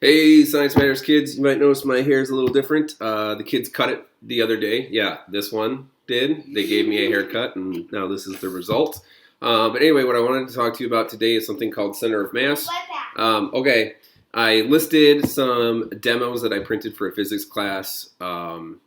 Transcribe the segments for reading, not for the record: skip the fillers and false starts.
Hey, Science Matters kids. You might notice my hair is a little different. The kids cut it the other day. Yeah, this one did. They gave me a haircut, and now this is the result. But anyway, what I wanted to talk to you about today is something called center of mass. Okay, I listed some demos that I printed for a physics class from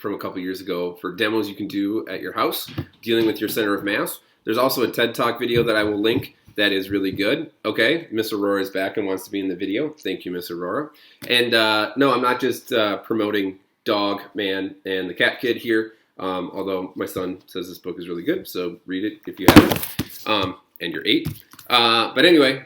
a couple years ago for demos you can do at your house dealing with your center of mass. There's also a TED Talk video that I will link that is really good. Okay, Miss Aurora is back and wants to be in the video. Thank you, Miss Aurora. And no, I'm not just promoting Dog Man and the Cat Kid here, although my son says this book is really good, so read it if you haven't, and you're 8. But anyway,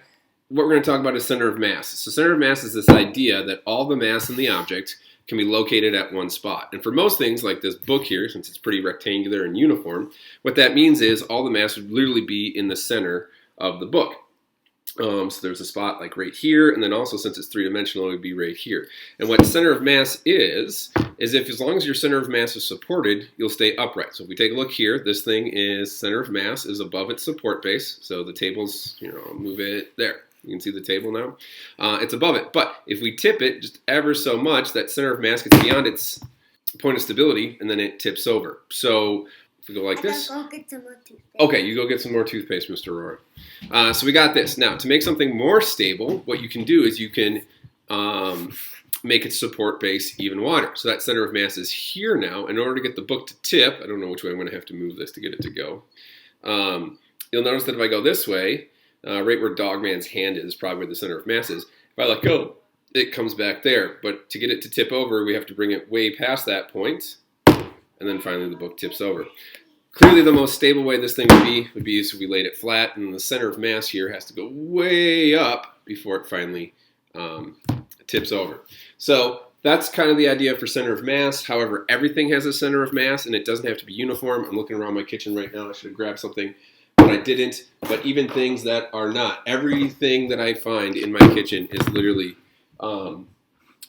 what we're going to talk about is center of mass. So center of mass is this idea that all the mass in the object can be located at one spot. And for most things, like this book here, since it's pretty rectangular and uniform, what that means is all the mass would literally be in the center of the book. So there's a spot like right here, and then also since it's three-dimensional, it would be right here. And what center of mass is if as long as your center of mass is supported, you'll stay upright. So if we take a look here, this thing is center of mass is above its support base. So the table's, I'll move it there. You can see the table now. It's above it. But if we tip it just ever so much, that center of mass gets beyond its point of stability, and then it tips over. So if we go like this. Go get some more toothpaste. Okay, you go get some more toothpaste, Mr. Aurora. So we got this. Now, to make something more stable, what you can do is you can make its support base even wider. So that center of mass is here now. In order to get the book to tip, I don't know which way I'm going to have to move this to get it to go. You'll notice that if I go this way, right where Dogman's hand is, probably where the center of mass is, if I let go, it comes back there. But to get it to tip over, we have to bring it way past that point. And then finally the book tips over. Clearly the most stable way this thing would be if we laid it flat, and the center of mass here has to go way up before it finally tips over. So that's kind of the idea for center of mass. However, everything has a center of mass, and it doesn't have to be uniform. I'm looking around my kitchen right now. I should have grabbed something, but I didn't. But even things that are not, everything that I find in my kitchen is literally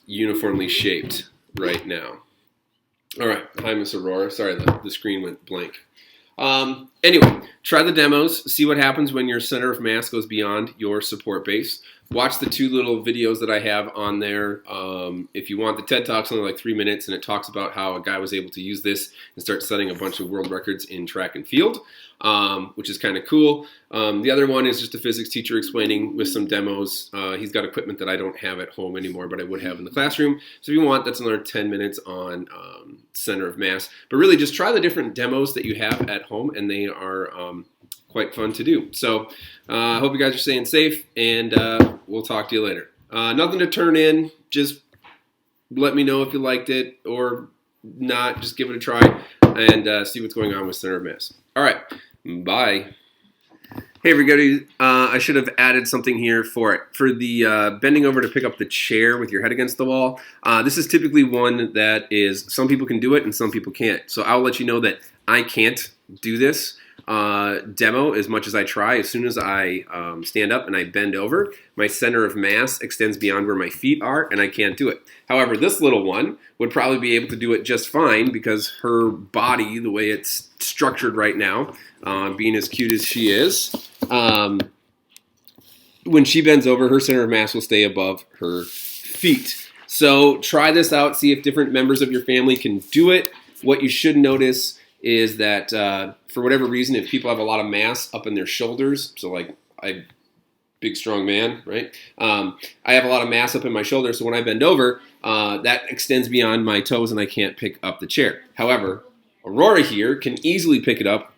uniformly shaped right now. All right, hi, Miss Aurora. Sorry, the screen went blank. Anyway, try the demos. See what happens when your center of mass goes beyond your support base. Watch the 2 little videos that I have on there. If you want, the TED Talk's only like 3 minutes, and it talks about how a guy was able to use this and start setting a bunch of world records in track and field, which is kind of cool. The other one is just a physics teacher explaining with some demos. He's got equipment that I don't have at home anymore, but I would have in the classroom. So if you want, that's another 10 minutes on center of mass. But really, just try the different demos that you have at home, and they are quite fun to do. So I hope you guys are staying safe, and we'll talk to you later. Nothing to turn in. Just let me know if you liked it or not. Just give it a try and see what's going on with center of mass. All right. Bye. Hey everybody, I should have added something here for it. For the bending over to pick up the chair with your head against the wall, this is typically one that is, some people can do it and some people can't. So I'll let you know that I can't do this demo as much as I try. As soon as I stand up and I bend over, my center of mass extends beyond where my feet are, and I can't do it. However, this little one would probably be able to do it just fine because her body, the way it's structured right now, being as cute as she is, when she bends over, her center of mass will stay above her feet. So try this out, see if different members of your family can do it. What you should notice is that for whatever reason, if people have a lot of mass up in their shoulders, so like big strong man, right? I have a lot of mass up in my shoulders, so when I bend over, that extends beyond my toes and I can't pick up the chair. However, Aurora here can easily pick it up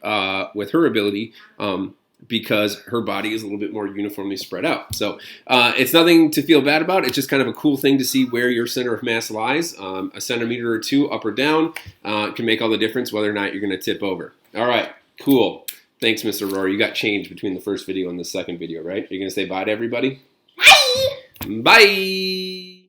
with her ability because her body is a little bit more uniformly spread out. So it's nothing to feel bad about. It's just kind of a cool thing to see where your center of mass lies. A centimeter or 2 up or down can make all the difference whether or not you're going to tip over. All right, cool. Thanks, Mr. Aurora. You got changed between the first video and the second video, right? You're going to say bye to everybody? Bye! Bye!